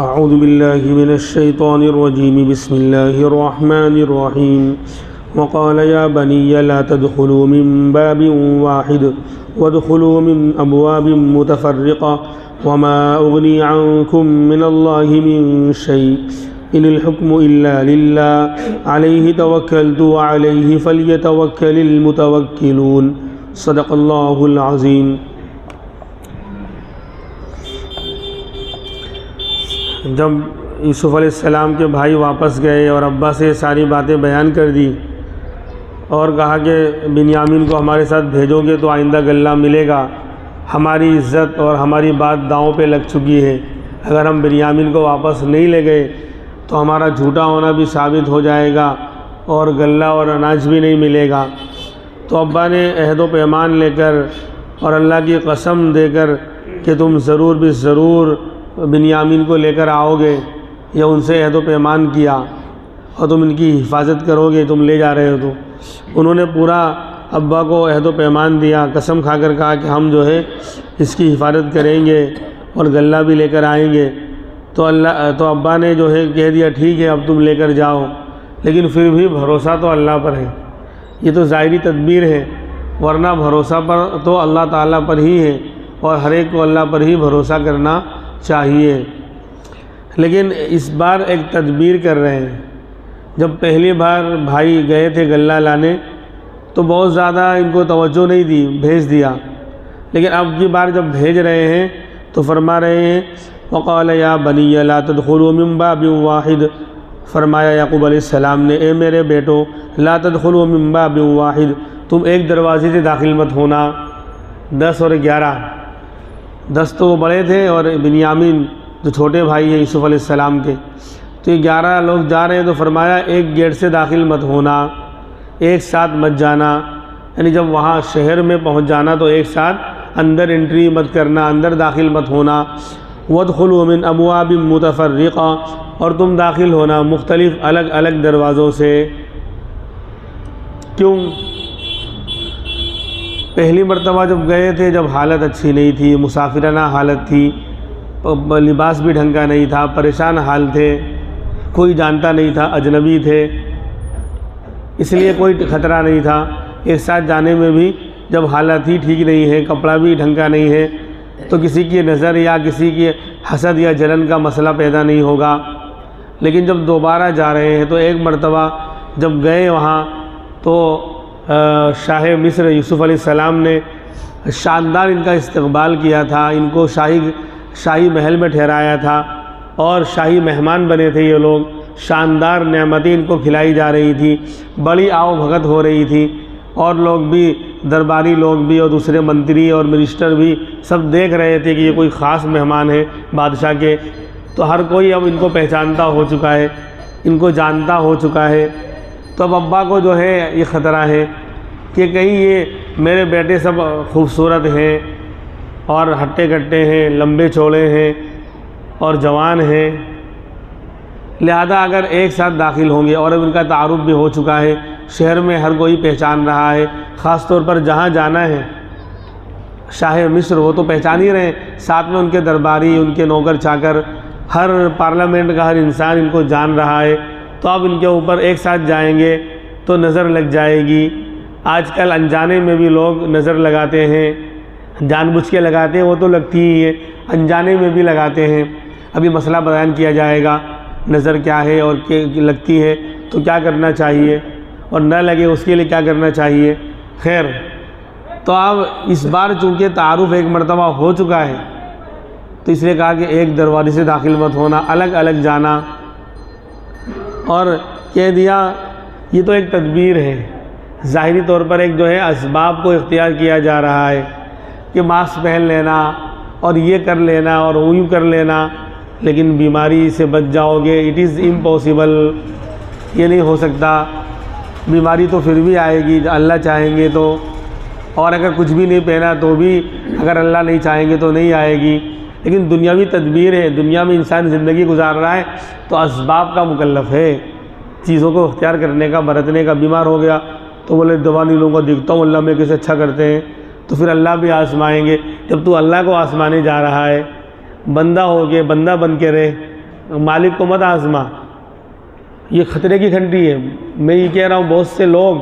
اعوذ باللہ من الشیطان الرجیم بسم اللہ الرحمن الرحیم وقال یا بنی لا تدخلوا من باب واحد وادخلوا من ابواب متفرقة وما اغنی عنکم من اللہ من شیء ان الحکم الا للہ علیہ توکلت وعلیہ فلیتوکل المتوکلون صدق اللہ العظیم۔ جب یوسف علیہ السلام کے بھائی واپس گئے اور ابا سے ساری باتیں بیان کر دی اور کہا کہ بنیامین کو ہمارے ساتھ بھیجو گے تو آئندہ غلہ ملے گا، ہماری عزت اور ہماری بات داؤں پہ لگ چکی ہے، اگر ہم بنیامین کو واپس نہیں لے گئے تو ہمارا جھوٹا ہونا بھی ثابت ہو جائے گا اور غلہ اور اناج بھی نہیں ملے گا۔ تو ابا نے عہد و پیمان لے کر اور اللہ کی قسم دے کر کہ تم ضرور بھی ضرور بنیامین کو لے کر آؤ گے، یا ان سے عہد و پیمان کیا اور تم ان کی حفاظت کرو گے، تم لے جا رہے ہو تو انہوں نے پورا ابا کو عہد و پیمان دیا، قسم کھا کر کہا کہ ہم جو ہے اس کی حفاظت کریں گے اور غلہ بھی لے کر آئیں گے۔ تو ابا نے جو ہے کہہ دیا ٹھیک ہے اب تم لے کر جاؤ، لیکن پھر بھی بھروسہ تو اللہ پر ہے، یہ تو ظاہری تدبیر ہے، ورنہ بھروسہ پر تو اللہ تعالیٰ پر ہی ہے اور ہر ایک کو اللہ پر ہی بھروسہ کرنا چاہیے۔ لیکن اس بار ایک تدبیر کر رہے ہیں۔ جب پہلی بار بھائی گئے تھے غلہ لانے تو بہت زیادہ ان کو توجہ نہیں دی، بھیج دیا، لیکن اب کی بار جب بھیج رہے ہیں تو فرما رہے ہیں وقال یا بنی لا تدخلوا من باب واحد، فرمایا یعقوب علیہ السلام نے اے میرے بیٹو لا تدخلوا من باب واحد، تم ایک دروازے سے داخل مت ہونا۔ 10 اور 11، 10 تو وہ بڑے تھے اور بنیامین جو چھوٹے بھائی ہیں یوسف علیہ السلام کے، تو یہ 11 لوگ جا رہے ہیں، تو فرمایا ایک گیٹ سے داخل مت ہونا، ایک ساتھ مت جانا، یعنی جب وہاں شہر میں پہنچ جانا تو ایک ساتھ اندر انٹری مت کرنا، اندر داخل مت ہونا۔ وادخلوا من ابواب متفرقہ، اور تم داخل ہونا مختلف الگ الگ دروازوں سے۔ کیوں؟ پہلی مرتبہ جب گئے تھے جب حالت اچھی نہیں تھی، مسافرانہ حالت تھی، لباس بھی ڈھنگ کا نہیں تھا، پریشان حال تھے، کوئی جانتا نہیں تھا، اجنبی تھے، اس لیے کوئی خطرہ نہیں تھا۔ ایک ساتھ جانے میں بھی جب حالت ہی ٹھیک نہیں ہے، کپڑا بھی ڈھنگ کا نہیں ہے، تو کسی کی نظر یا کسی کی حسد یا جلن کا مسئلہ پیدا نہیں ہوگا۔ لیکن جب دوبارہ جا رہے ہیں تو ایک مرتبہ جب گئے وہاں تو شاہ مصر یوسف علیہ السلام نے شاندار ان کا استقبال کیا تھا، ان کو شاہی محل میں ٹھہرایا تھا اور شاہی مہمان بنے تھے یہ لوگ، شاندار نعمتیں ان کو کھلائی جا رہی تھی، بڑی آؤ بھگت ہو رہی تھی، اور لوگ بھی درباری لوگ بھی اور دوسرے منتری اور منسٹر بھی سب دیکھ رہے تھے کہ یہ کوئی خاص مہمان ہے بادشاہ کے، تو ہر کوئی اب ان کو پہچانتا ہو چکا ہے، ان کو جانتا ہو چکا ہے۔ تو اب ابا کو جو ہے یہ خطرہ ہے کہ کہیں یہ میرے بیٹے سب خوبصورت ہیں اور ہٹے کٹے ہیں، لمبے چوڑے ہیں اور جوان ہیں، لہذا اگر ایک ساتھ داخل ہوں گے، اور اب ان کا تعارف بھی ہو چکا ہے، شہر میں ہر کوئی پہچان رہا ہے، خاص طور پر جہاں جانا ہے شاہ مصر وہ تو پہچان ہی رہے ہیں، ساتھ میں ان کے درباری، ان کے نوکر چاکر، ہر پارلیمنٹ کا ہر انسان ان کو جان رہا ہے، تو اب ان کے اوپر ایک ساتھ جائیں گے تو نظر لگ جائے گی۔ آج کل انجانے میں بھی لوگ نظر لگاتے ہیں، جان بوجھ کے لگاتے ہیں، وہ تو لگتی ہی ہے، انجانے میں بھی لگاتے ہیں۔ ابھی مسئلہ بیان کیا جائے گا، نظر کیا ہے اور لگتی ہے تو کیا کرنا چاہیے، اور نہ لگے اس کے لیے کیا کرنا چاہیے۔ خیر، تو اب اس بار چونکہ تعارف ایک مرتبہ ہو چکا ہے تو اس لیے کہا کہ ایک دروازے سے داخل مت ہونا، الگ الگ جانا، اور کہہ دیا یہ تو ایک تدبیر ہے، ظاہری طور پر ایک جو ہے اسباب کو اختیار کیا جا رہا ہے کہ ماسک پہن لینا اور یہ کر لینا اور یوں کر لینا، لیکن بیماری سے بچ جاؤ گے، اٹ از امپاسبل، یہ نہیں ہو سکتا، بیماری تو پھر بھی آئے گی اللہ چاہیں گے تو، اور اگر کچھ بھی نہیں پہنا تو بھی اگر اللہ نہیں چاہیں گے تو نہیں آئے گی۔ لیکن دنیاوی تدبیر ہے، دنیا میں انسان زندگی گزار رہا ہے تو اسباب کا مکلف ہے، چیزوں کو اختیار کرنے کا، برتنے کا۔ بیمار ہو گیا تو بولے دوا نہیں لوں گا، دیکھتا ہوں اللہ میں کیسے اچھا کرتے ہیں، تو پھر اللہ بھی آزمائیں گے۔ جب تو اللہ کو آزمانے جا رہا ہے، بندہ ہو کے بندہ بن کے رہے، مالک کو مت آزما، یہ خطرے کی گھنٹی ہے۔ میں یہ کہہ رہا ہوں بہت سے لوگ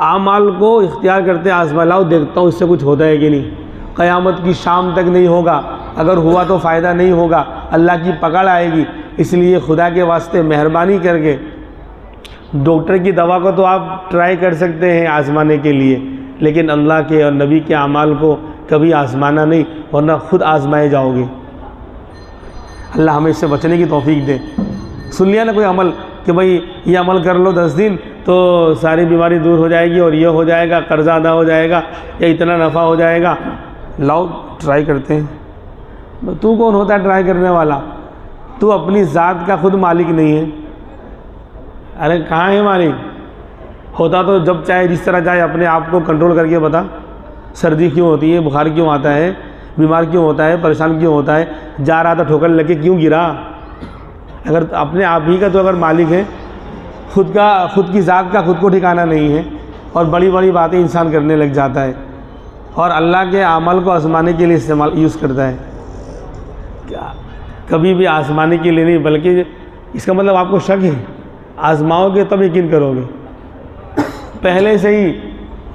اعمال کو اختیار کرتے آزما، لاؤ دیکھتا ہوں اس سے کچھ ہوتا ہے کہ نہیں، قیامت کی شام تک نہیں ہوگا، اگر ہوا تو فائدہ نہیں ہوگا، اللہ کی پکڑ آئے گی۔ اس لیے خدا کے واسطے مہربانی کر کے ڈاکٹر کی دوا کو تو آپ ٹرائی کر سکتے ہیں آزمانے کے لیے، لیکن اللہ کے اور نبی کے اعمال کو کبھی آزمانا نہیں، ورنہ خود آزمائے جاؤ گے۔ اللہ ہمیں اس سے بچنے کی توفیق دے۔ سن لیا نا کوئی عمل کہ بھئی یہ عمل کر لو 10 دن تو ساری بیماری دور ہو جائے گی اور یہ ہو جائے گا، قرضہ ادا ہو جائے گا، یا اتنا نفع ہو جائے گا، لاؤ ٹرائی کرتے ہیں۔ تو کون ہوتا ہے ٹرائی کرنے والا؟ تو اپنی ذات کا خود مالک نہیں ہے۔ ارے کہاں ہے مالک؟ ہوتا تو جب چاہے جس طرح چاہے اپنے آپ کو کنٹرول کر کے بتا، سردی کیوں ہوتی ہے، بخار کیوں آتا ہے، بیمار کیوں ہوتا ہے، پریشان کیوں ہوتا ہے، جا رہا تھا ٹھوکر لگ کے کیوں گرا؟ اگر اپنے آپ ہی کا تو اگر مالک ہے، خود کی ذات کا خود کو ٹھکانہ نہیں ہے، اور بڑی بڑی باتیں انسان کرنے لگ جاتا ہے، اور اللہ کے عمل کو آزمانے کے لیے یوز کرتا ہے۔ کبھی بھی آزمانے کے لیے نہیں، بلکہ اس کا مطلب آپ کو شک ہے، آزماؤ گے تب یقین کرو گے پہلے سے ہی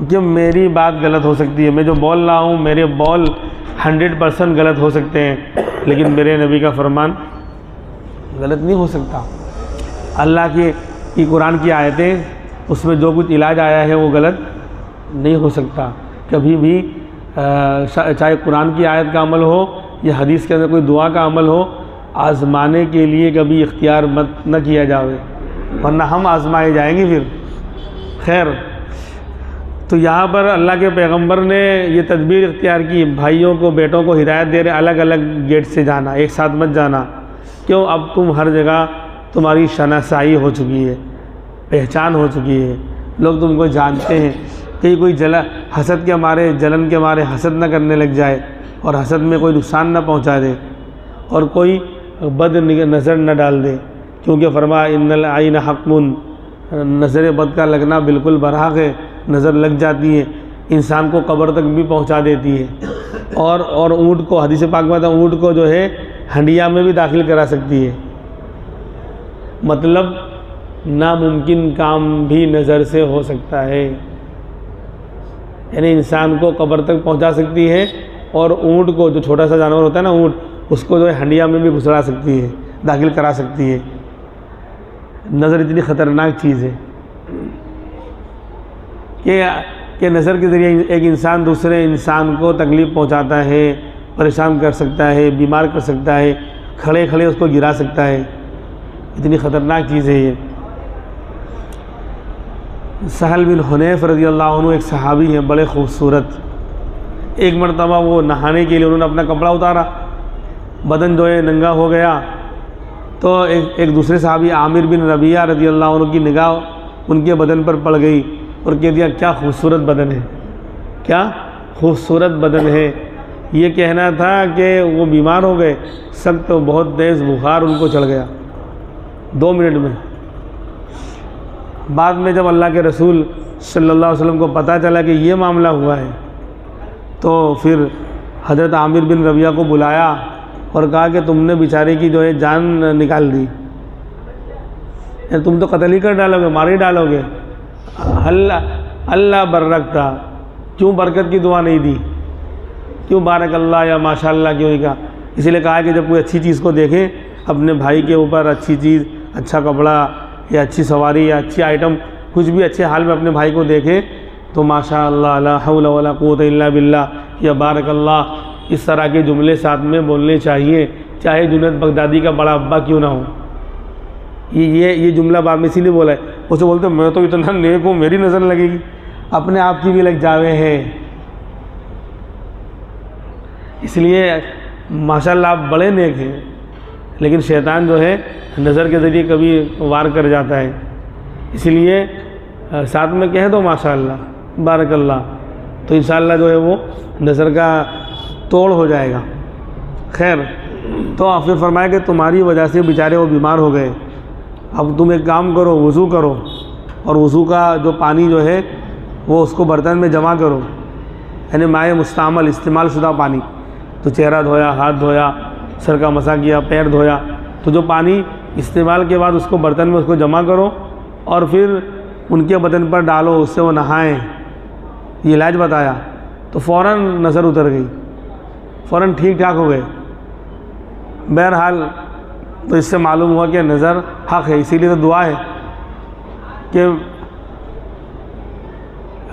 کہ میری بات غلط ہو سکتی ہے، میں جو بول رہا ہوں میرے بول 100% غلط ہو سکتے ہیں، لیکن میرے نبی کا فرمان غلط نہیں ہو سکتا۔ اللہ کی قرآن کی آیتیں، اس میں جو کچھ علاج آیا ہے وہ غلط نہیں ہو سکتا کبھی بھی، چاہے قرآن کی آیت کا عمل ہو یا حدیث کے اندر کوئی دعا کا عمل ہو، آزمانے کے لیے کبھی اختیار مت نہ کیا جاوے، ورنہ ہم آزمائے جائیں گے پھر۔ خیر، تو یہاں پر اللہ کے پیغمبر نے یہ تدبیر اختیار کی، بھائیوں کو بیٹوں کو ہدایت دے رہے الگ الگ گیٹ سے جانا، ایک ساتھ مت جانا۔ کیوں؟ اب تم ہر جگہ تمہاری شناسائی ہو چکی ہے، پہچان ہو چکی ہے، لوگ تم کو جانتے ہیں، کہیں کوئی حسد کے مارے، جلن کے مارے حسد نہ کرنے لگ جائے، اور حسد میں کوئی نقصان نہ پہنچا دے، اور کوئی بد نظر نہ ڈال دے، کیونکہ فرمایا ان العین حق، نظر بد کا لگنا بالکل برحق ہے، نظر لگ جاتی ہے، انسان کو قبر تک بھی پہنچا دیتی ہے، اور اونٹ کو، حدیث پاک میں اونٹ کو جو ہے ہنڈیا میں بھی داخل کرا سکتی ہے۔ مطلب ناممکن کام بھی نظر سے ہو سکتا ہے، یعنی انسان کو قبر تک پہنچا سکتی ہے، اور اونٹ کو، جو چھوٹا سا جانور ہوتا ہے نا اونٹ، اس کو جو ہے ہنڈیا میں بھی گھسڑا سکتی ہے، داخل کرا سکتی ہے۔ نظر اتنی خطرناک چیز ہے کہ نظر کے ذریعے ایک انسان دوسرے انسان کو تکلیف پہنچاتا ہے، پریشان کر سکتا ہے، بیمار کر سکتا ہے، کھڑے کھڑے اس کو گرا سکتا ہے، اتنی خطرناک چیز ہے یہ۔ سہل بن حنیف رضی اللہ عنہ ایک صحابی ہیں، بڑے خوبصورت۔ ایک مرتبہ وہ نہانے کے لیے انہوں نے اپنا کپڑا اتارا، بدن جو ہے ننگا ہو گیا، تو ایک دوسرے صحابی عامر بن ربیعہ رضی اللہ عنہ کی نگاہ ان کے بدن پر پڑ گئی، اور کہہ دیا کیا خوبصورت بدن ہے، کیا خوبصورت بدن ہے۔ یہ کہنا تھا کہ وہ بیمار ہو گئے، سخت بہت تیز بخار ان کو چڑھ گیا 2 منٹ میں۔ بعد میں جب اللہ کے رسول صلی اللہ علیہ وسلم کو پتہ چلا کہ یہ معاملہ ہوا ہے، تو پھر حضرت عامر بن ربیعہ کو بلایا اور کہا کہ تم نے بیچارے کی جو ہے جان نکال دی، تم تو قتل ہی کر ڈالو گے، مار ہی ڈالو گے۔ اللہ برکتا، کیوں برکت کی دعا نہیں دی، کیوں بارک اللہ یا ماشاء اللہ کیوں نہیں کہا؟ اسی لیے کہا کہ جب کوئی اچھی چیز کو دیکھیں اپنے بھائی کے اوپر، اچھی چیز، اچھا کپڑا یا اچھی سواری یا اچھی آئٹم، کچھ بھی اچھے حال میں اپنے بھائی کو دیکھیں تو ماشاء اللہ لا حول ولا قوت الا باللہ یا بارک اللہ، اس طرح کے جملے ساتھ میں بولنے چاہیے، چاہے جنید بغدادی کا بڑا ابا کیوں نہ ہو۔ یہ جملہ بعد میں اسی لیے بولا ہے، اسے بولتے میں تو اتنا نیک ہوں، میری نظر لگے گی، اپنے آپ کی بھی لگ جاوے ہیں۔ اس لیے ماشاءاللہ آپ بڑے نیک ہیں، لیکن شیطان جو ہے نظر کے ذریعے کبھی وار کر جاتا ہے، اس لیے ساتھ میں کہہ دو ماشاءاللہ بارک اللہ، تو انشاءاللہ جو ہے وہ نظر کا توڑ ہو جائے گا۔ خیر، تو پھر فرمایا کہ تمہاری وجہ سے بیچارے وہ بیمار ہو گئے، اب تم ایک کام کرو، وضو کرو، اور وضو کا جو پانی جو ہے وہ اس کو برتن میں جمع کرو، یعنی مائع مستعمل، استعمال شدہ پانی، تو چہرہ دھویا، ہاتھ دھویا، سر کا مسح کیا، پیر دھویا، تو جو پانی استعمال کے بعد اس کو برتن میں اس کو جمع کرو اور پھر ان کے بدن پر ڈالو، اس سے وہ نہائیں، یہ علاج بتایا۔ تو فوراً نظر اتر گئی، فوراً ٹھیک ٹھاک ہو گئے۔ بہرحال تو اس سے معلوم ہوا کہ نظر حق ہے، اسی لیے تو دعا ہے کہ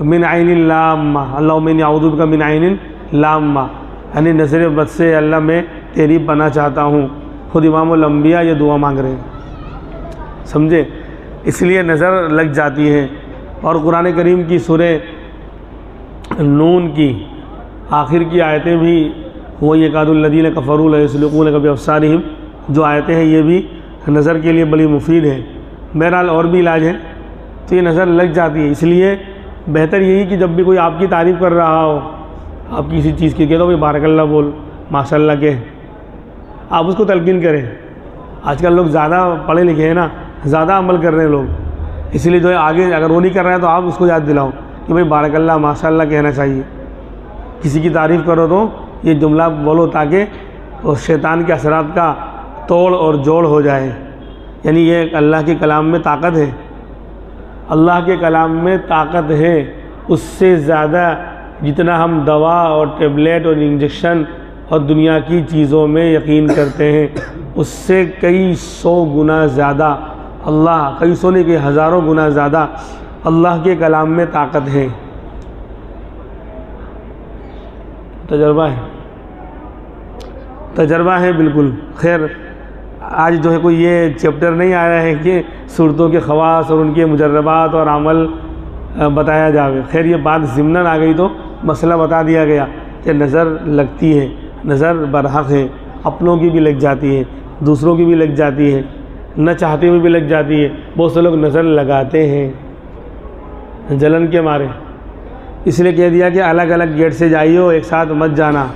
من عین لامہ، اللہم انی اعوذ بک من عین لامہ، یعنی نظر بد سے اللہ میں تیری پناہ چاہتا ہوں۔ خود امام الانبیاء یہ دعا مانگ رہے ہیں، سمجھے؟ اس لیے نظر لگ جاتی ہے۔ اور قرآن کریم کی سورہ نون کی آخر کی آیتیں بھی وہ یکاد الذین کفروا لیزلقونک بابصارہم، جو آیتیں ہیں یہ بھی نظر کے لیے بڑی مفید ہیں۔ بہرحال اور بھی علاج ہے، تو یہ نظر لگ جاتی ہے۔ اس لیے بہتر یہی کہ جب بھی کوئی آپ کی تعریف کر رہا ہو، آپ کسی چیز کی کہہ دو بھائی بارک اللہ بول، ماشاء اللہ کہ آپ اس کو تلقین کریں۔ آج کل لوگ زیادہ پڑھے لکھے ہیں نا، زیادہ عمل کر رہے ہیں لوگ، اسی لیے جو ہے آگے اگر وہ نہیں کر رہے ہیں تو آپ اس کو یاد دلاؤ کہ بھائی بارک اللہ ماشاء اللہ کہنا چاہیے۔ کسی کی تعریف کرو تو یہ جملہ بولو تاکہ اس شیطان کے اثرات کا توڑ اور جوڑ ہو جائے۔ یعنی یہ اللہ کے کلام میں طاقت ہے، اللہ کے کلام میں طاقت ہے، اس سے زیادہ جتنا ہم دوا اور ٹیبلیٹ اور انجیکشن اور دنیا کی چیزوں میں یقین کرتے ہیں، اس سے کئی سو گنا زیادہ اللہ، کئی سو نہیں کہ ہزاروں گنا زیادہ اللہ کے کلام میں طاقت ہے۔ تجربہ ہے بالکل۔ خیر آج جو ہے کوئی یہ چیپٹر نہیں آیا ہے کہ صورتوں کے خواص اور ان کے مجربات اور عمل بتایا جاوے۔ خیر یہ بات ضمناً آ گئی تو مسئلہ بتا دیا گیا کہ نظر لگتی ہے، نظر برحق ہے، اپنوں کی بھی لگ جاتی ہے، دوسروں کی بھی لگ جاتی ہے، نہ چاہتے ہوئے بھی لگ جاتی ہے۔ بہت سے لوگ نظر لگاتے ہیں جلن کے مارے، اس لیے کہہ دیا کہ الگ الگ گیٹ سے جائیے، ایک ساتھ مت جانا۔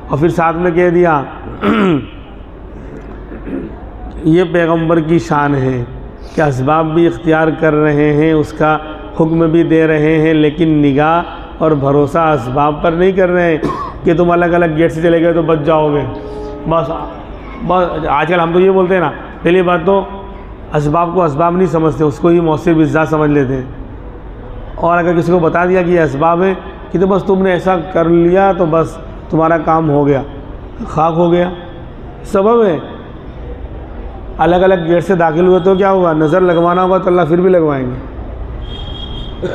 اور پھر ساتھ میں کہہ دیا یہ پیغمبر کی شان ہے کہ اسباب بھی اختیار کر رہے ہیں، اس کا حکم بھی دے رہے ہیں، لیکن نگاہ اور بھروسہ اسباب پر نہیں کر رہے ہیں کہ تم الگ الگ گیٹ سے چلے گئے تو بچ جاؤ گے۔ بس آج کل ہم تو یہ بولتے ہیں نا، پہلی بات تو اسباب کو اسباب نہیں سمجھتے، اس کو ہی مؤثر بالذات سمجھ لیتے ہیں۔ اور اگر کسی کو بتا دیا کہ یہ اسباب ہے کہ تو بس تم نے ایسا کر لیا تو بس تمہارا کام ہو گیا، خاک ہو گیا۔ سبب ہے، الگ الگ گیٹ سے داخل ہوئے تو کیا ہوا، نظر لگوانا ہوگا تو اللہ پھر بھی لگوائیں گے،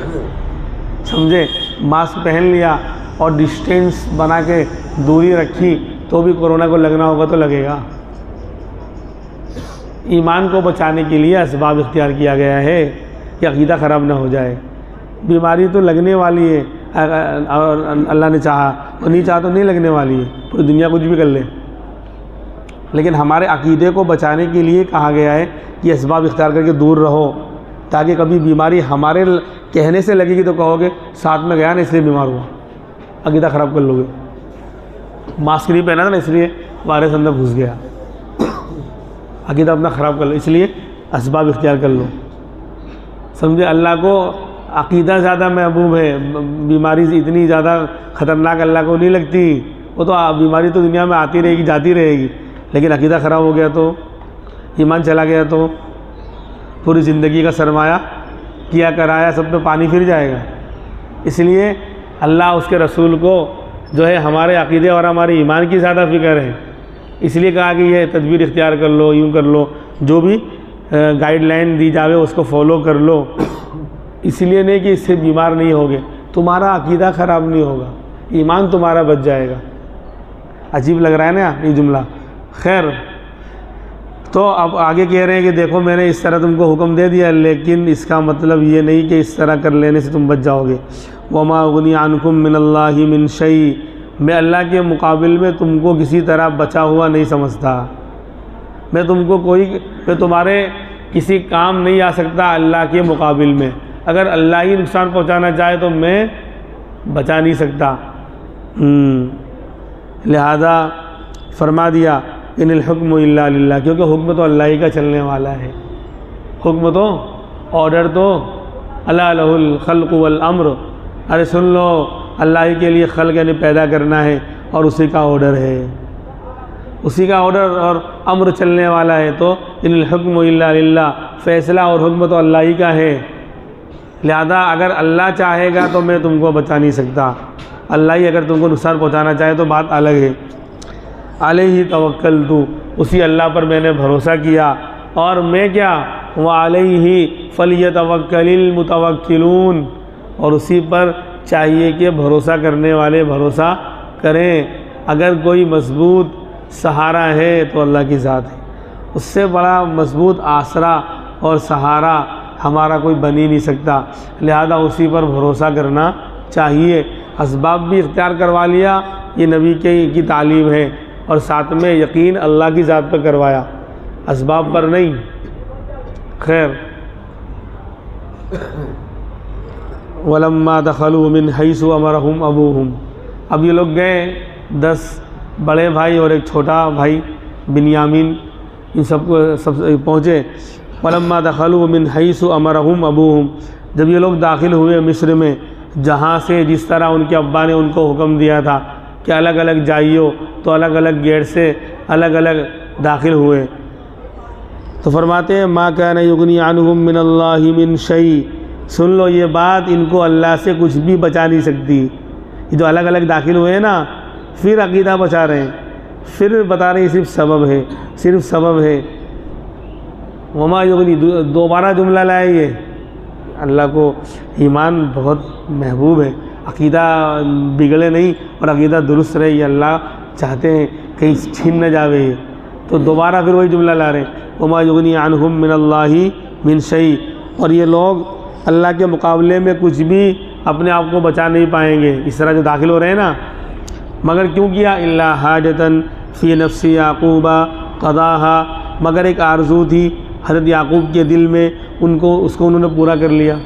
سمجھے؟ ماسک پہن لیا اور ڈسٹینس بنا کے دوری رکھی تو بھی کورونا کو لگنا ہوگا تو لگے گا۔ ایمان کو بچانے کے لیے اسباب اختیار کیا گیا ہے کہ عقیدہ خراب نہ ہو جائے۔ بیماری تو لگنے والی ہے، اور اللہ نے چاہا، اور نہیں چاہا تو نہیں لگنے والی ہے، پوری دنیا کچھ بھی کر لے، لیکن ہمارے عقیدے کو بچانے کے لیے کہا گیا ہے کہ اسباب اختیار کر کے دور رہو، تاکہ کبھی بیماری ہمارے کہنے سے لگے گی تو کہو گے ساتھ میں گیا نا اس لیے بیمار ہوا، عقیدہ خراب کر لو گے۔ ماسک نہیں پہنا تھا نا اس لیے وائرس اندر گھس گیا، عقیدہ اپنا خراب کر لو، اس لیے اسباب اختیار کر لو، سمجھے؟ اللہ کو عقیدہ زیادہ محبوب ہے، بیماری اتنی زیادہ خطرناک اللہ کو نہیں لگتی، وہ تو بیماری تو دنیا میں آتی رہے گی، جاتی رہے گی، لیکن عقیدہ خراب ہو گیا تو، ایمان چلا گیا تو پوری زندگی کا سرمایہ کیا کرایا سب پہ پانی پھر جائے گا۔ اس لیے اللہ اس کے رسول کو جو ہے ہمارے عقیدے اور ہمارے ایمان کی زیادہ فکر ہے، اس لیے کہا کہ یہ تدبیر اختیار کر لو، یوں کر لو، جو بھی گائیڈ لائن دی جاوے اس کو فالو کر لو، اس لیے نہیں کہ اس سے بیمار نہیں ہوگے، تمہارا عقیدہ خراب نہیں ہوگا، ایمان تمہارا بچ جائے گا۔ عجیب لگ رہا ہے نا یہ جملہ؟ خیر تو اب آگے کہہ رہے ہیں کہ دیکھو میں نے اس طرح تم کو حکم دے دیا، لیکن اس کا مطلب یہ نہیں کہ اس طرح کر لینے سے تم بچ جاؤ گے۔ وَمَا أُغْنِي عَنْكُم مِّنَ اللَّهِ مِن شَيْءٍ، میں اللہ کے مقابل میں تم کو کسی طرح بچا ہوا نہیں سمجھتا، میں تمہارے کسی کام نہیں آ سکتا اللہ کے مقابل میں، اگر اللہ ہی نقصان پہنچانا چاہے تو میں بچا نہیں سکتا۔ لہذا فرما دیا ان الحکم الا للہ، کیونکہ حکم تو اللہ ہی کا چلنے والا ہے، حکم تو، آرڈر تو الا لہ الخلق والامر، ارے سن لو اللہ ہی کے لیے خلق یعنی پیدا کرنا ہے، اور اسی کا آرڈر ہے، اسی کا آرڈر اور امر چلنے والا ہے تو ان الحکم الا للہ، فیصلہ اور حکم تو اللہ ہی کا ہے، لہذا اگر اللہ چاہے گا تو میں تم کو بچا نہیں سکتا، اللہ ہی اگر تم کو نقصان پہنچانا چاہے تو بات الگ ہے۔ علیہ توکلت، اسی اللہ پر میں نے بھروسہ کیا، اور میں کیا، وعلیہ فلیتوکل المتوکلون، اور اسی پر چاہیے کہ بھروسہ کرنے والے بھروسہ کریں۔ اگر کوئی مضبوط سہارا ہے تو اللہ کی ذات ہے، اس سے بڑا مضبوط آسرا اور سہارا ہمارا کوئی بن ہی نہیں سکتا، لہذا اسی پر بھروسہ کرنا چاہیے۔ اسباب بھی اختیار کروا لیا، یہ نبی کی تعلیم ہے، اور ساتھ میں یقین اللہ کی ذات پر کروایا، اسباب پر نہیں۔ خیر، وَلَمَّا دَخَلُوا مِنْ حَيْثُ أَمَرَهُمْ أَبُوهُمْ، اب یہ لوگ گئے، 10 بڑے بھائی اور ایک چھوٹا بھائی بنیامین، ان سب کو پہنچے۔ وَلَمَّا دَخَلُوا مِنْ حَيْثُ أَمَرَهُمْ أَبُوهُمْ، جب یہ لوگ داخل ہوئے مصر میں، جہاں سے جس طرح ان کے ابا نے ان کو حکم دیا تھا کہ الگ الگ جائیو، تو الگ الگ گیٹ سے الگ الگ داخل ہوئے۔ تو فرماتے ہیں مَا كَانَ يُغْنِي عَنْهُم مِّنَ اللَّهِ مِن شَيْءٍ، سن لو یہ بات، ان کو اللہ سے کچھ بھی بچا نہیں سکتی۔ یہ جو الگ الگ داخل ہوئے نا، پھر عقیدہ بچا رہے ہیں، پھر بتا رہے ہیں صرف سبب ہے، صرف سبب ہے۔ وما یغنی، دوبارہ جملہ لائے یہ، اللہ کو ایمان بہت محبوب ہے، عقیدہ بگڑے نہیں اور عقیدہ درست رہے، یہ اللہ چاہتے ہیں، کہیں چھین نہ جاوے یہ، تو دوبارہ پھر وہی جملہ لا رہے ہیں وما یغنی عنہم من اللہ من شیء، اور یہ لوگ اللہ کے مقابلے میں کچھ بھی اپنے آپ کو بچا نہیں پائیں گے، اس طرح جو داخل ہو رہے ہیں نا۔ مگر کیوں کیا، الا حاجتن فی نفس یعقوب قضاها، مگر ایک آرزو تھی حضرت یعقوب کے دل میں، اس کو انہوں نے پورا کر لیا۔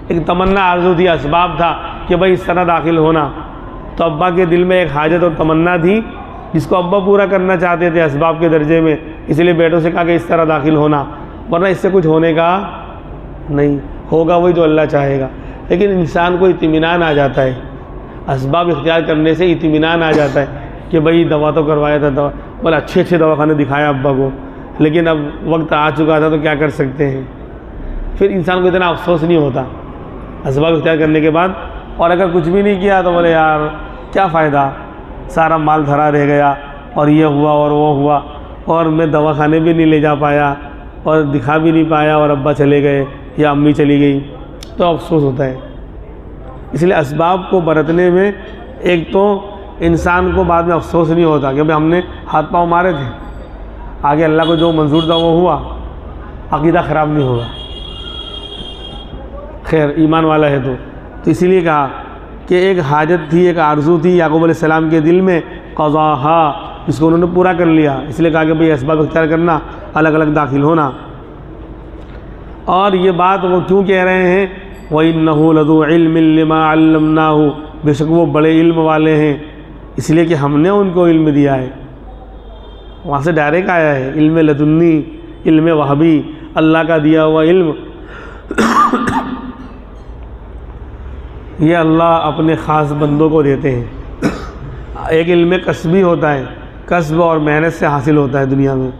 ایک تمنا آرزو تھی، اسباب تھا کہ بھائی اس طرح داخل ہونا، تو ابا کے دل میں ایک حاجت اور تمنا تھی جس کو ابا پورا کرنا چاہتے تھے اسباب کے درجے میں، اس لیے بیٹوں سے کہا کہ اس طرح داخل ہونا، ورنہ اس سے کچھ ہونے کا نہیں، ہوگا وہی جو اللہ چاہے گا۔ لیکن انسان کو اطمینان آ جاتا ہے، اسباب اختیار کرنے سے اطمینان آ جاتا ہے کہ بھئی دوا تو کروایا تھا، دوا بڑا اچھے دواخانے دکھایا ابا کو، لیکن اب وقت آ چکا تھا تو کیا کر سکتے ہیں، پھر انسان کو اتنا افسوس نہیں ہوتا اسباب اختیار کرنے کے بعد۔ اور اگر کچھ بھی نہیں کیا تو بولے یار کیا فائدہ، سارا مال دھرا رہ گیا، اور یہ ہوا اور وہ ہوا، اور میں دواخانے بھی نہیں لے جا پایا اور دکھا بھی نہیں پایا، اور ابا چلے گئے یا امی چلی گئی، تو افسوس ہوتا ہے۔ اس لیے اسباب کو برتنے میں ایک تو انسان کو بعد میں افسوس نہیں ہوتا کہ بھئی ہم نے ہاتھ پاؤں مارے تھے، آگے اللہ کو جو منظور تھا وہ ہوا، عقیدہ خراب نہیں ہوگا، خیر ایمان والا ہے تو اسی لیے کہا کہ ایک حاجت تھی، ایک آرزو تھی یعقوب علیہ السلام کے دل میں، قضاہا، جس کو انہوں نے پورا کر لیا، اس لیے کہا کہ بھئی اسباب اختیار کرنا، الگ الگ داخل ہونا۔ اور یہ بات وہ کیوں کہہ رہے ہیں، وَإِنَّهُ لَذُو عِلْمٍ لِّمَا عَلَّمْنَاهُ، بے شک وہ بڑے علم والے ہیں، اس لیے کہ ہم نے ان کو علم دیا ہے۔ وہاں سے ڈائریکٹ آیا ہے، علم لدنی، علم وہبی، اللہ کا دیا ہوا علم، یہ اللہ اپنے خاص بندوں کو دیتے ہیں۔ ایک علم کسبی ہوتا ہے، کسب اور محنت سے حاصل ہوتا ہے دنیا میں،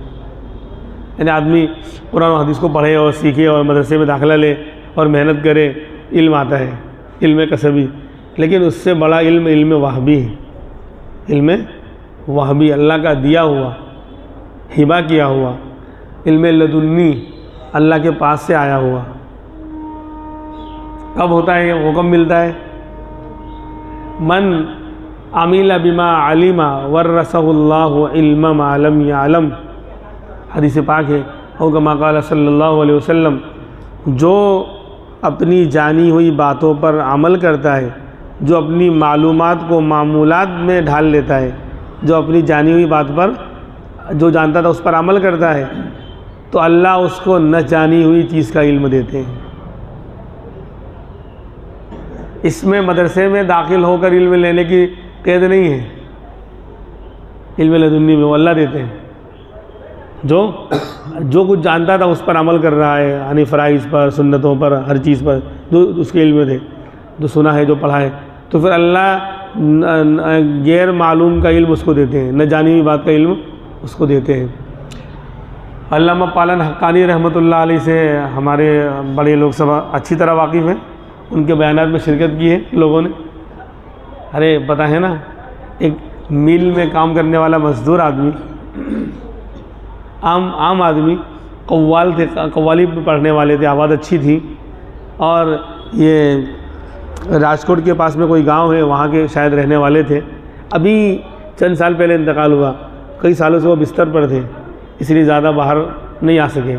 یعنی آدمی قرآن و حدیث کو پڑھے اور سیکھے اور مدرسے میں داخلہ لے اور محنت کرے، علم آتا ہے، علم کسبی۔ لیکن اس سے بڑا علم علم وہبی ہے، علم وہبی، اللہ کا دیا ہوا، ہبہ کیا ہوا، علم لدنی، اللہ کے پاس سے آیا ہوا۔ کب ہوتا ہے وہ، کب ملتا ہے، من عمل بما علم ورثہ اللہ علم ما لم یعلم، حدیث پاک ہے، او کما قال صلی اللہ علیہ وسلم، جو اپنی جانی ہوئی باتوں پر عمل کرتا ہے، جو اپنی معلومات کو معمولات میں ڈھال لیتا ہے، جو اپنی جانی ہوئی بات پر جو جانتا تھا اس پر عمل کرتا ہے، تو اللہ اس کو نہ جانی ہوئی چیز کا علم دیتے ہیں۔ اس میں مدرسے میں داخل ہو کر علم لینے کی قید نہیں ہے، علم لدنی میں وہ اللہ دیتے ہیں، جو کچھ جانتا تھا اس پر عمل کر رہا ہے، یعنی فرائض پر، سنتوں پر، ہر چیز پر جو اس کے علم میں تھے، جو سنا ہے، جو پڑھا ہے، تو پھر اللہ غیر معلوم کا علم اس کو دیتے ہیں، نہ جانی ہوئی بات کا علم اس کو دیتے ہیں۔ علامہ پالن حقانی رحمۃ اللہ علیہ سے ہمارے بڑے لوگ سب اچھی طرح واقف ہیں، ان کے بیانات میں شرکت کی ہے لوگوں نے۔ ارے پتہ ہے نا، ایک میل میں کام کرنے والا مزدور آدمی، عام آدمی، قوال تھے، قوالی پہ پڑھنے والے تھے، آواز اچھی تھی، اور یہ راجکوٹ کے پاس میں کوئی گاؤں ہے، وہاں کے شاید رہنے والے تھے۔ ابھی چند سال پہلے انتقال ہوا، کئی سالوں سے وہ بستر پر تھے، اس لیے زیادہ باہر نہیں آ سکے۔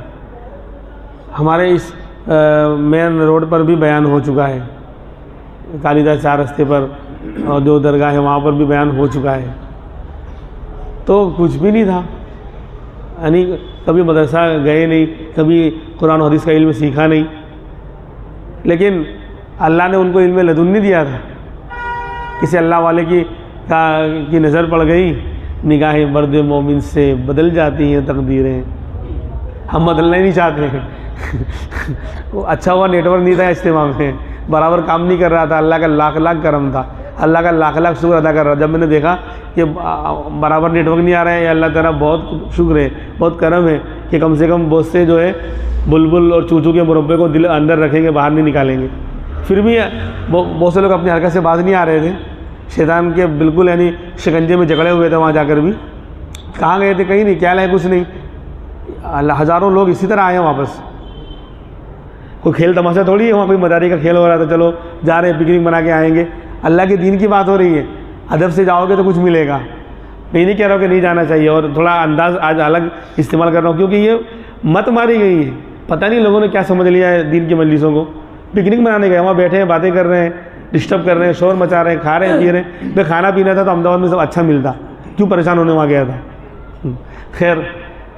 ہمارے اس مین روڈ پر بھی بیان ہو چکا ہے، کالی داس چار رستے پر، اور جو درگاہ ہے وہاں پر بھی بیان ہو چکا ہے۔ تو کچھ بھی نہیں تھا، یعنی کبھی مدرسہ گئے نہیں، کبھی قرآن و حدیث کا علم سیکھا نہیں، لیکن اللہ نے ان کو علم لدنی دیا تھا۔ کسی اللہ والے کی نظر پڑ گئی، نگاہیں مرد مومن سے بدل جاتی ہیں تقدیریں، ہم بدلنا ہی نہیں چاہتے ہیں۔ اچھا ہوا نیٹ ورک نہیں تھا اجتماع میں، برابر کام نہیں کر رہا تھا، اللہ کا لاکھ لاکھ کرم تھا، اللہ کا لاکھ لاکھ شکر ادا کر رہا۔ جب میں نے دیکھا کہ برابر نیٹ ورک نہیں آ رہا ہے، اللہ تعالیٰ بہت شکر ہے، بہت کرم ہے کہ کم سے کم بہت سے جو ہے بلبل اور چوچو کے مربے کو دل اندر رکھیں گے، باہر نہیں نکالیں گے۔ پھر بھی بہت سے لوگ اپنی حرکت سے باز نہیں آ رہے تھے، شیطان کے بالکل یعنی شکنجے میں جکڑے ہوئے تھے۔ وہاں جا کر بھی کہاں گئے تھے؟ کہیں نہیں، کیا لائے کچھ نہیں۔ ہزاروں لوگ اسی طرح آئے ہیں واپس، کوئی کھیل تماشا تھوڑی ہے، وہاں کوئی مداری کا کھیل ہو رہا تھا، چلو جا رہے ہیں پکنک بنا کے آئیں گے۔ اللہ کے دین کی بات ہو رہی ہے، ادب سے جاؤ گے تو کچھ ملے گا۔ میں نہیں کہہ رہا ہوں کہ نہیں جانا چاہیے، اور تھوڑا انداز آج الگ استعمال کر رہا ہوں، کیونکہ یہ مت ماری گئی ہے۔ پتہ نہیں لوگوں نے کیا سمجھ لیا ہے دین کی مجلسوں کو، پکنک منانے گئے، وہاں بیٹھے ہیں، باتیں کر رہے ہیں، ڈسٹرب کر رہے ہیں، شور مچا رہے ہیں، کھا رہے ہیں، پی رہے ہیں۔ بھائی کھانا پینا تھا تو احمدآباد میں سب اچھا ملتا، کیوں پریشان ہونے وہاں گیا تھا؟ خیر،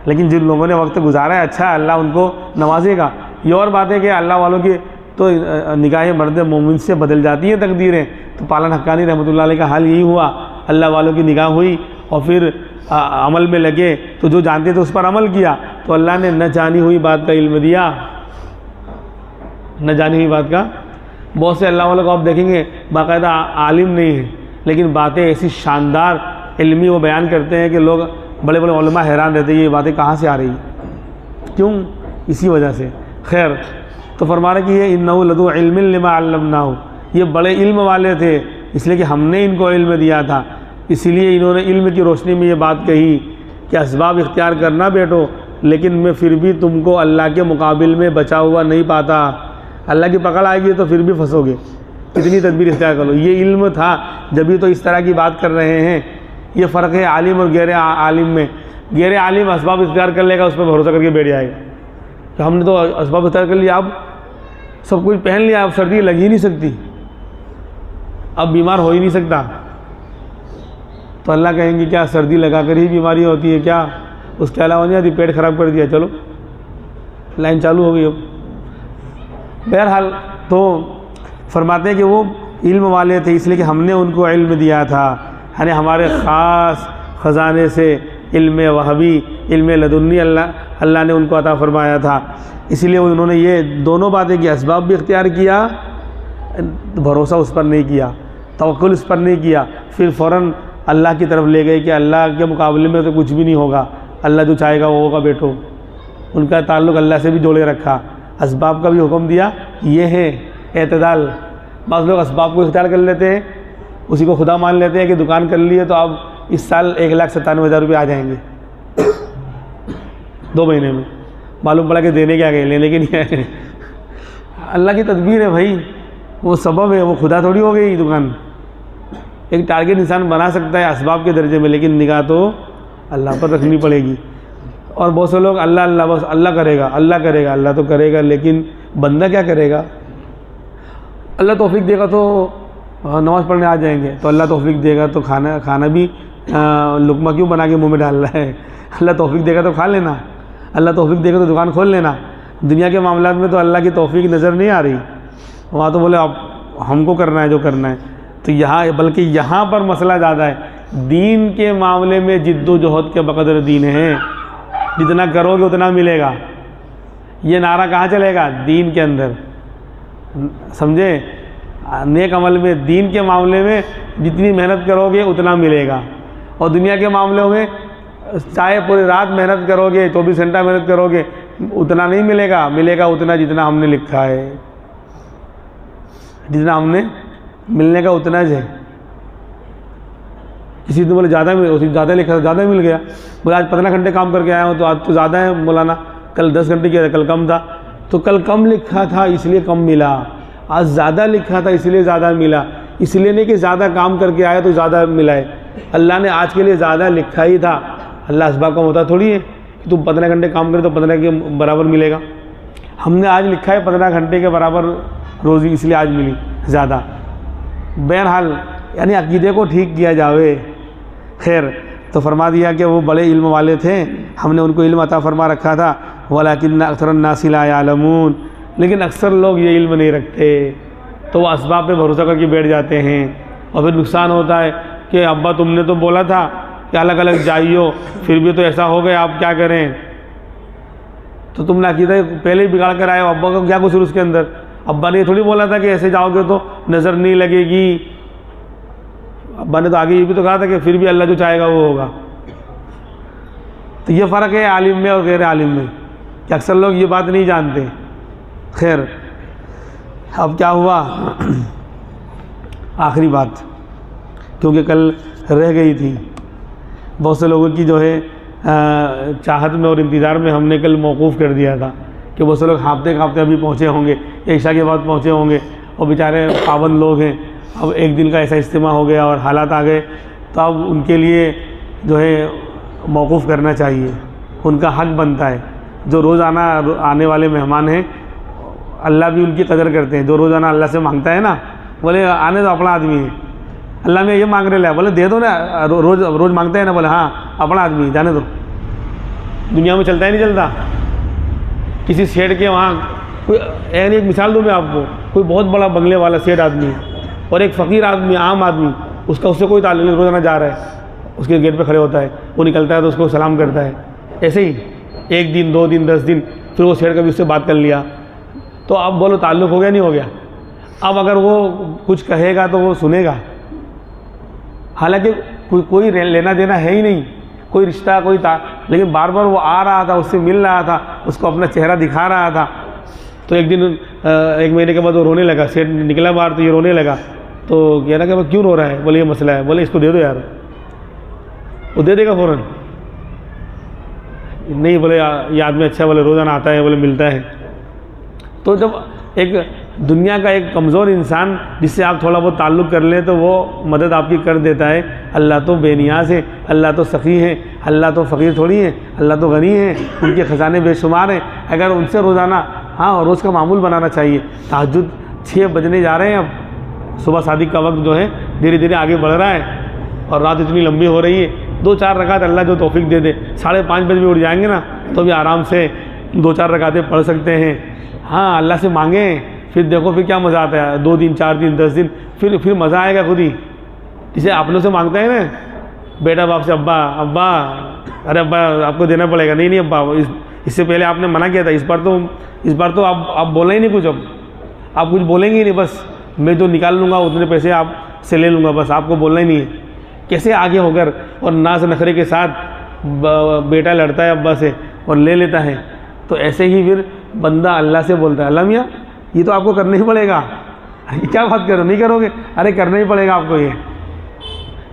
لیکن جن لوگوں نے وقت گزارا ہے، اچھا اللہ ان کو نوازے گا۔ یہ اور بات ہے کہ اللہ والوں کی تو نگاہیں مرد مومن سے بدل جاتی ہیں تقدیریں۔ تو پالن حقانی رحمۃ اللہ علیہ کا حال یہی ہوا، اللہ والوں کی نگاہ ہوئی اور پھر عمل میں لگے، تو جو جانتے تھے اس پر عمل کیا، تو اللہ نے نہ جانی ہوئی بات کا علم دیا، نہ جانی ہوئی بات کا۔ بہت سے اللہ والوں کو آپ دیکھیں گے باقاعدہ عالم نہیں ہیں، لیکن باتیں ایسی شاندار علمی وہ بیان کرتے ہیں کہ لوگ بڑے بڑے علماء حیران رہتے ہیں یہ باتیں کہاں سے آ رہی ہیں، کیوں؟ اسی وجہ سے۔ خیر، تو فرما رہے کہ یہ انہ لذو علم لما علمناہ، یہ بڑے علم والے تھے، اس لیے کہ ہم نے ان کو علم دیا تھا، اسی لیے انہوں نے علم کی روشنی میں یہ بات کہی کہ اسباب اختیار کرنا بیٹو، لیکن میں پھر بھی تم کو اللہ کے مقابل میں بچا ہوا نہیں پاتا، اللہ کی پکڑ آئے گی تو پھر بھی پھنسو گے، کتنی تدبیر اختیار کر لو۔ یہ علم تھا جبھی تو اس طرح کی بات کر رہے ہیں۔ یہ فرق ہے عالم اور غیر عالم میں۔ غیر عالم اسباب اختیار کر لے گا، اس پہ بھروسہ کر کے بیٹھ جائے گا کہ ہم نے تو اسباب اختیار کر لیا، اب سب کچھ پہن لیا، اب سردی لگ ہی نہیں سکتی، اب بیمار ہو ہی نہیں سکتا۔ تو اللہ کہیں گے کیا سردی لگا کر ہی بیماری ہوتی ہے کیا؟ اس کے علاوہ نہیں آتی، پیٹ خراب کر دیا، چلو لائن چالو ہو گئی۔ اب بہرحال تو فرماتے ہیں کہ وہ علم والے تھے، اس لیے کہ ہم نے ان کو علم دیا تھا، یعنی ہمارے خاص خزانے سے علم وہبی، علم لدنی اللہ نے ان کو عطا فرمایا تھا۔ اسی لیے انہوں نے یہ دونوں باتیں کی، اسباب بھی اختیار کیا، بھروسہ اس پر نہیں کیا، توکل اس پر نہیں کیا، پھر فوراً اللہ کی طرف لے گئے کہ اللہ کے مقابلے میں تو کچھ بھی نہیں ہوگا، اللہ جو چاہے گا وہ ہوگا بیٹو۔ ان کا تعلق اللہ سے بھی جوڑے رکھا، اسباب کا بھی حکم دیا۔ یہ ہے اعتدال۔ بعض لوگ اسباب کو اختیار کر لیتے ہیں، اسی کو خدا مان لیتے ہیں کہ دکان کر لی ہے تو اب اس سال 1,97,000 روپئے آ جائیں گے 2 مہینے میں، معلوم پڑا کہ دینے کیا گئے، لینے کے نہیں آئے۔ اللہ کی تدبیر ہے بھائی، وہ سبب ہے، وہ خدا تھوڑی ہو گئی دکان۔ ایک ٹارگٹ انسان بنا سکتا ہے اسباب کے درجے میں، لیکن نگاہ تو اللہ پر رکھنی پڑے گی۔ اور بہت سے لوگ اللہ اللہ بس اللہ کرے گا، اللہ کرے گا، اللہ تو کرے گا، لیکن بندہ کیا کرے گا؟ اللہ توفیق دے گا تو نماز پڑھنے آ جائیں گے، تو اللہ توفیق دے گا تو کھانا بھی لقمہ کیوں بنا کے منہ میں ڈال رہا ہے؟ اللہ توفیق دے گا تو کھا لینا، اللہ توفیق دے گا تو دکان کھول لینا۔ دنیا کے معاملات میں تو اللہ کی توفیق نظر نہیں آ رہی، وہاں تو بولے اب ہم کو کرنا ہے جو کرنا ہے۔ تو یہاں بلکہ یہاں پر مسئلہ زیادہ ہے، دین کے معاملے میں جد و جہد کے بقدر دین ہے، جتنا کرو گے اتنا ملے گا۔ یہ نعرہ کہاں چلے گا؟ دین کے اندر، سمجھے؟ نیک عمل میں، دین کے معاملے میں جتنی محنت کرو گے اتنا ملے گا، اور دنیا کے معاملوں میں چاہے پوری رات محنت کرو گے، 24 گھنٹہ محنت کرو گے، اتنا نہیں ملے گا، ملے گا اتنا جتنا ہم نے لکھا ہے، جتنا ہم نے ملنے کا اتنا ہے۔ کسی نے بولے زیادہ لکھا، زیادہ مل گیا، بولے آج 15 گھنٹے کام کر کے آیا ہوں تو آج تو زیادہ ہے مولانا، کل 10 گھنٹے کیا تھا، کل کم تھا، تو کل کم لکھا تھا اس لیے کم ملا، آج زیادہ لکھا تھا اس لیے زیادہ ملا، اس لیے نہیں کہ زیادہ کام کر کے آیا تو زیادہ ملا ہے۔ اللہ نے آج کے لیے زیادہ لکھا ہی تھا، اللہ اسباب کا ہوتا تھوڑی ہے کہ تم 15 گھنٹے کام کرے تو 15 کے برابر ملے گا۔ ہم نے آج لکھا ہے 15 گھنٹے کے برابر روزی، اس لیے آج ملی زیادہ۔ بہرحال یعنی عقیدے کو ٹھیک کیا جاوے۔ خیر، تو فرما دیا کہ وہ بڑے علم والے تھے، ہم نے ان کو علم عطا فرما رکھا تھا، وَلَكِنَّ أَكْثَرَ النَّاسِ لَا يَعْلَمُونَ، لیکن اکثر لوگ یہ علم نہیں رکھتے، تو وہ اسباب پہ بھروسہ کر کے بیٹھ جاتے ہیں، اور پھر نقصان ہوتا ہے کہ ابا تم نے تو بولا تھا کہ الگ الگ جائیو، پھر بھی تو ایسا ہو گیا، آپ کیا کریں؟ تو تم نے عقیدہ پہلے ہی بگاڑ کر آئے ہو، ابا کا کیا قصور اس کے اندر؟ ابا نے یہ تھوڑی بولا تھا کہ ایسے جاؤ گے تو نظر نہیں لگے گی، ابا نے تو آگے یہ بھی تو کہا تھا کہ پھر بھی اللہ جو چاہے گا وہ ہوگا۔ تو یہ فرق ہے عالم میں اور غیر عالم میں کہ اکثر لوگ یہ بات نہیں جانتے۔ خیر، اب کیا ہوا، آخری بات کیونکہ کل رہ گئی تھی، بہت سے لوگوں کی جو ہے چاہت میں اور انتظار میں ہم نے کل موقوف کر دیا تھا کہ بہت سے لوگ ہانپتے ابھی پہنچے ہوں گے، عشاء کے بعد پہنچے ہوں گے، اور بیچارے پابند لوگ ہیں، اب ایک دن کا ایسا اجتماع ہو گیا اور حالات آ گئے، تو اب ان کے لیے جو ہے موقوف کرنا چاہیے، ان کا حق بنتا ہے۔ جو روزانہ آنے والے مہمان ہیں اللہ بھی ان کی قدر کرتے ہیں، جو روزانہ اللہ سے مانگتا ہے نا، بولے آنے دو اپنا آدمی ہے، اللہ میں یہ مانگ رہے بولے دے دو نا، روز مانگتا ہے نا، بولے ہاں اپنا آدمی جانے دو۔ دنیا میں چلتا ہی نہیں چلتا، کسی سیٹ کے وہاں کوئی ایک مثال دوں میں آپ کو، کوئی بہت بڑا بنگلے والا سیٹ آدمی اور ایک فقیر آدمی، عام آدمی، اس سے کوئی تعلق نہیں، روزانہ جا رہا ہے، اس کے گیٹ پہ کھڑے ہوتا ہے، وہ نکلتا ہے تو اس کو سلام کرتا ہے، ایسے ہی 1 دن 2 دن 10 دن، پھر وہ سیٹ کبھی اس سے بات کر لیا، تو اب بولو تعلق ہو گیا نہیں ہو گیا؟ اب اگر وہ کچھ کہے گا تو وہ سنے گا، حالانکہ کوئی لینا دینا ہے ہی نہیں، کوئی رشتہ لیکن بار بار وہ آ رہا تھا، اس سے مل رہا تھا، اس کو اپنا چہرہ دکھا رہا تھا۔ تو ایک دن 1 مہینے کے بعد وہ رونے لگا، سیٹ نکلا باہر تو یہ رونے لگا، تو کہہ رہا کہ وہ کیوں رو رہا ہے؟ بولے یہ مسئلہ ہے، بولے اس کو دے دو یار، وہ دے دے گا فوراً؟ نہیں، بولے یہ آدمی اچھا، بولے روزانہ آتا ہے، بولے ملتا ہے۔ تو جب ایک دنیا کا ایک کمزور انسان جس سے آپ تھوڑا بہت تعلق کر لیں تو وہ مدد آپ کی کر دیتا ہے۔ اللہ تو بے نیاز ہے، اللہ تو سخی ہے، اللہ تو فقیر تھوڑی ہے، اللہ تو غنی ہے، ان کے خزانے بے شمار ہیں۔ اگر ان سے روزانہ روز کا معمول بنانا چاہیے۔ تہجد 6 بجنے جا رہے ہیں، اب صبح صادق کا وقت جو ہے دھیرے دھیرے آگے بڑھ رہا ہے اور رات اتنی لمبی ہو رہی ہے، 2-4 رکعت اللہ جو توفیق دے دے، 5:30 بجے بھی اٹھ جائیں گے نا تو بھی آرام سے 2-4 رکعتیں پڑھ سکتے ہیں۔ ہاں، اللہ سے مانگیں، پھر دیکھو پھر کیا مزہ آتا ہے، 2 دن 4 دن 10 دن پھر مزہ آئے گا خود ہی۔ جسے اپنوں سے مانگتا ہے نا بیٹا باپ سے، ابا ارے ابا آپ کو دینا پڑے گا، نہیں ابا اس سے پہلے آپ نے منع کیا تھا، اس بار تو آپ بولنا ہی نہیں کچھ، اب آپ کچھ بولیں گے ہی نہیں، بس میں جو نکال لوں گا اتنے پیسے آپ سے لے لوں گا، بس آپ کو بولنا ہی نہیں ہے۔ کیسے آگے ہو کر اور ناز نخرے کے ساتھ بیٹا لڑتا ہے ابا سے اور لے لیتا ہے، تو ایسے ہی پھر بندہ اللہ سے بولتا ہے، اللہ میاں یہ تو آپ کو کرنا ہی پڑے گا، کیا بات کرو، نہیں کرو گے؟ ارے کرنا ہی پڑے گا آپ کو۔ یہ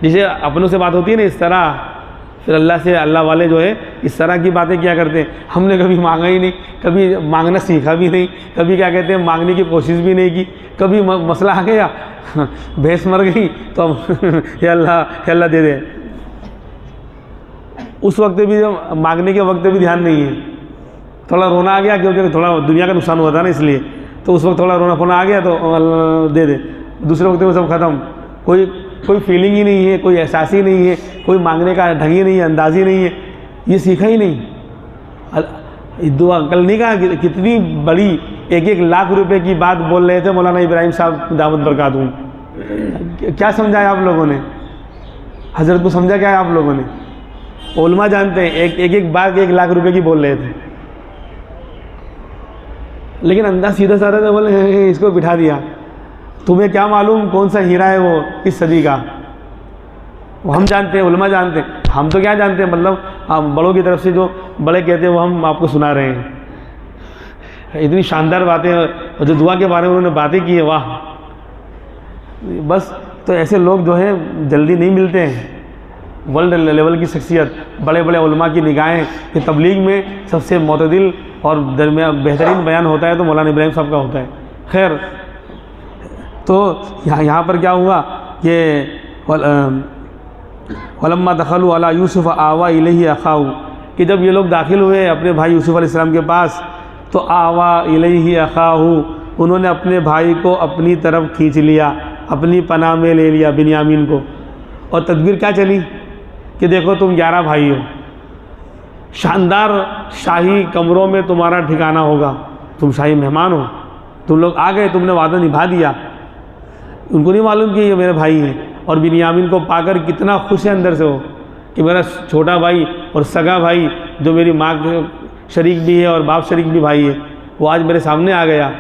جسے اپنوں سے بات ہوتی ہے نا اس طرح، پھر اللہ سے، اللہ والے جو ہے اس طرح کی باتیں کیا کرتے ہیں۔ ہم نے کبھی مانگا ہی نہیں، کبھی مانگنا سیکھا بھی نہیں، کبھی کیا کہتے ہیں مانگنے کی کوشش بھی نہیں کی، کبھی مسئلہ آ گیا بھینس مر گئی تو یا اللہ دے دے۔ اس وقت بھی جب مانگنے کے وقت بھی دھیان نہیں ہے، تھوڑا رونا آ گیا کیونکہ تھوڑا دنیا کا نقصان ہوا تھا نا، اس لیے تو اس وقت تھوڑا رونا پھونا آ گیا تو اللہ دے دے، دوسرے وقت میں سب ختم، کوئی فیلنگ ہی نہیں ہے، کوئی احساس ہی نہیں ہے، کوئی مانگنے کا ڈھنگ ہی نہیں ہے، انداز ہی نہیں ہے، یہ سیکھا ہی نہیں۔ دعا کل نہیں کہا کتنی بڑی 1 لاکھ روپے کی بات بول رہے تھے مولانا ابراہیم صاحب دعوت برکاتہم، کیا سمجھایا آپ لوگوں نے؟ حضرت کو سمجھا کیا ہے آپ لوگوں نے؟ علماء جانتے ہیں ایک بات 1 لاکھ روپے کی بول رہے تھے، لیکن انداز سیدھا سادہ تھا، بولے اس کو بٹھا دیا۔ تمہیں کیا معلوم کون سا ہیرا ہے وہ اس صدی کا، وہ ہم جانتے ہیں، علماء جانتے ہیں۔ ہم تو کیا جانتے ہیں، مطلب بڑوں کی طرف سے جو بڑے کہتے ہیں وہ ہم آپ کو سنا رہے ہیں. اتنی شاندار باتیں، اور جو دعا کے بارے میں انہوں نے باتیں کی ہیں، واہ. بس تو ایسے لوگ جو ہیں جلدی نہیں ملتے ہیں. ورلڈ لیول کی شخصیت، بڑے بڑے علماء کی نگاہیں کہ تبلیغ میں سب سے معتدل اور درمیان بہترین بیان ہوتا ہے تو مولانا ابراہیم صاحب کا ہوتا ہے. خیر، تو یہاں پر کیا ہوا کہ وَلَمَّا دَخَلُوا عَلَى يُوسُفَ آوَى إِلَيْهِ أَخَاهُ، کہ جب یہ لوگ داخل ہوئے اپنے بھائی یوسف علیہ السلام کے پاس تو آوَى إِلَيْهِ أَخَاهُ، انہوں نے اپنے بھائی کو اپنی طرف کھینچ لیا، اپنی پناہ میں لے لیا، بنیامین کو. اور تدبیر کیا چلی کہ دیکھو تم 11 بھائی ہو، شاندار شاہی کمروں میں تمہارا ٹھکانہ ہوگا، تم شاہی مہمان ہو، تم لوگ آ گئے، تم نے وعدہ نبھا دیا. ان کو نہیں معلوم کہ یہ میرے بھائی ہیں، اور بنیامین کو پا کر کتنا خوش ہے اندر سے وہ کہ میرا چھوٹا بھائی اور سگا بھائی جو میری ماں کے شریک بھی ہے اور باپ شریک بھی بھائی ہے، وہ آج میرے سامنے آ گیا.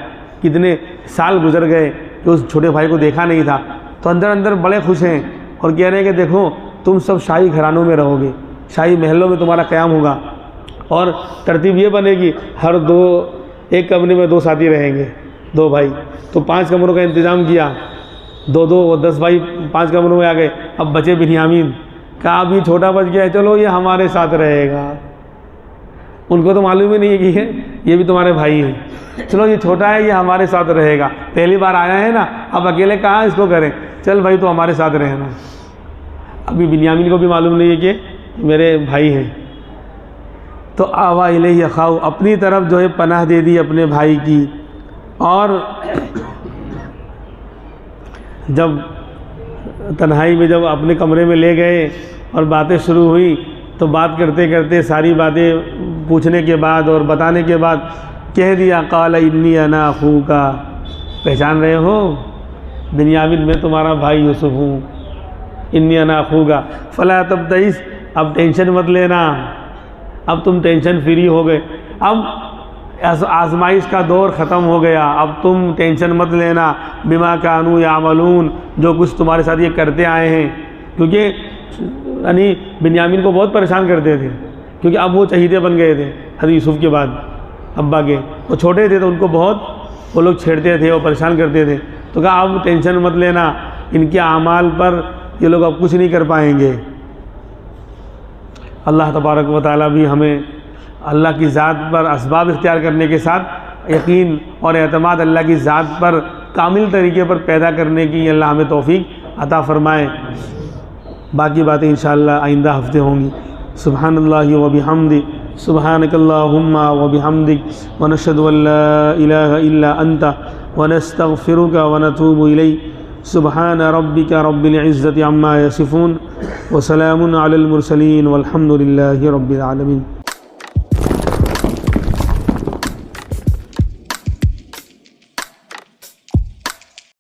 کتنے سال گزر گئے کہ اس چھوٹے بھائی کو دیکھا نہیں تھا. تو اندر اندر بڑے خوش ہیں اور کہہ رہے ہیں کہ دیکھو تم سب شاہی گھرانوں میں رہو گے، شاہی محلوں میں تمہارا قیام ہوگا، اور ترتیب یہ بنے گی ہر ایک کمرے میں 2 ساتھی رہیں گے، 2 بھائی. تو 5 کمروں کا انتظام کیا، 2 10 بھائی 5 کمروں میں آ گئے. اب بچے بنیامین، کہا اب یہ چھوٹا بچ گیا ہے، چلو یہ ہمارے ساتھ رہے گا. ان کو تو معلوم ہی نہیں ہے کہ یہ بھی تمہارے بھائی ہیں. چلو یہ چھوٹا ہے، یہ ہمارے ساتھ رہے گا، پہلی بار آیا ہے نا، اب اکیلے کہاں اس کو کریں، چل بھائی تو ہمارے ساتھ رہنا. ابھی بنیامین کو بھی معلوم نہیں ہے کہ میرے بھائی ہیں. تو آوَى إِلَيْهِ أَخَاهُ، اپنی طرف جو ہے پناہ دے دی اپنے بھائی کی. اور جب تنہائی میں جب اپنے کمرے میں لے گئے اور باتیں شروع ہوئی تو بات کرتے کرتے ساری باتیں پوچھنے کے بعد اور بتانے کے بعد کہہ دیا قال انی انا اخوکا، پہچان رہے ہو بنیامین میں تمہارا بھائی یوسف ہوں. انی انا اخوکا فلا تبتئس، اب ٹینشن مت لینا، اب تم ٹینشن فری ہو گئے، اب آزمائش کا دور ختم ہو گیا، اب تم ٹینشن مت لینا. بما کانوا یعملون، جو کچھ تمہارے ساتھ یہ کرتے آئے ہیں، کیونکہ یعنی بنیامین کو بہت پریشان کرتے تھے، کیونکہ اب وہ چہیتے بن گئے تھے حضرت یوسف کے بعد ابا کے. وہ چھوٹے تھے تو ان کو بہت وہ لوگ چھیڑتے تھے اور پریشان کرتے تھے. تو کہا اب ٹینشن مت لینا، ان کے اعمال پر یہ لوگ اب کچھ نہیں کر پائیں گے. اللہ تبارک و تعالیٰ بھی ہمیں اللہ کی ذات پر اسباب اختیار کرنے کے ساتھ یقین اور اعتماد اللہ کی ذات پر کامل طریقے پر پیدا کرنے کی اللہ ہمیں توفیق عطا فرمائے. باقی باتیں انشاءاللہ آئندہ ہفتے ہوں گی. سبحان اللہ و بحمدہ، سبحانک اللہم و بحمدک، ونشہد ان لا الہ الا انت، ونستغفرک ونتوب الیک. سبحان ربک رب العزة عما یصفون، وسلام علی المرسلین، والحمد للہ رب العالمین.